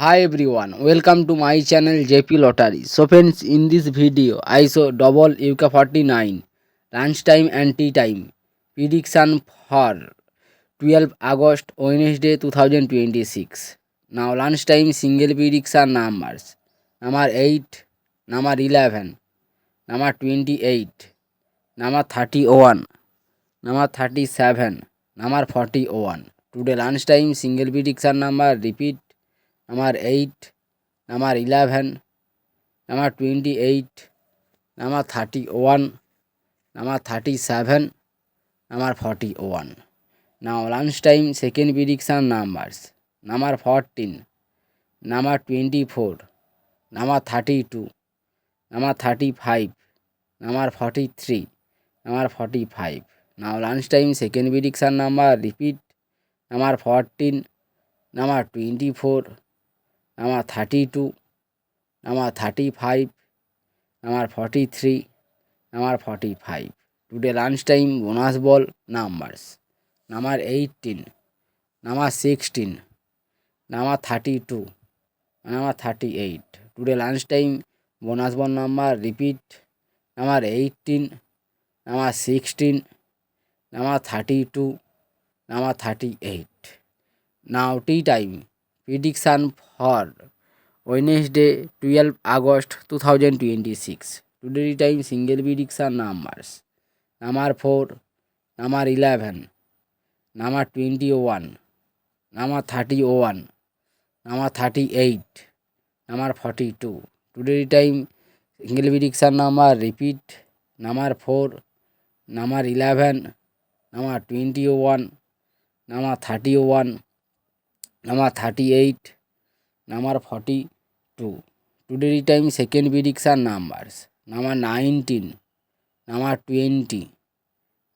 Hi everyone, welcome to my channel JP Lottery. So friends, in this video I show double UK49 lunchtime and tea time prediction for 12 August Wednesday 2026. Now lunchtime single prediction numbers: number 8, number 11, number 28, number 31, number 37, number 41. Today lunchtime single prediction number repeat: number 8, number 11, number 28, number 31, number 37, number 41. Now lunchtime second prediction numbers: number 14, number 24, number 32, number 35, number 43, number 45. Now lunchtime second prediction number repeat: number 14, number 24, number 32, number 35, number 43, number 45. Today lunchtime bonus ball numbers: number 18, number 16, number 32, number 38. Today lunchtime bonus ball number repeat: number 18, number 16, number 32, number 38. Now tea time prediction for Wednesday 12 August 2026. Today time single prediction numbers: number 4, number 11, number 21, number 31, number 38, number 42. Today time single prediction number repeat: number 4, number 11, number 21, number 31, number 38, number 42. Today time second prediction numbers: number 19, number 20,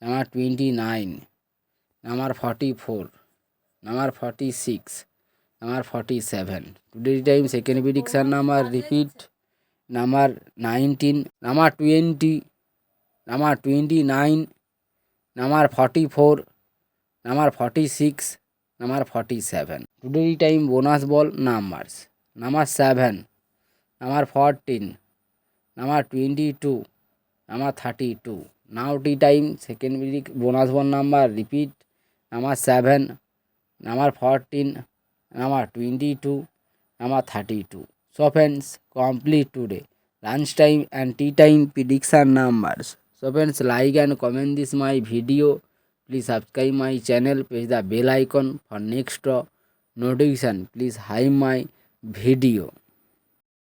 number 29, number 44, number 46, number 47. Today time second prediction number repeat: number 19, number 20, number 29, number 44, number 46, number 47. Today time bonus ball numbers: number 7, number 14, number 22, number 32. Now tea time second bonus ball number repeat: number 7, number 14, number 22, number 32. So friends, complete today lunchtime and tea time prediction numbers. So friends, like and comment this my video. Please subscribe my channel, press the bell icon for next notification. Please hype my video.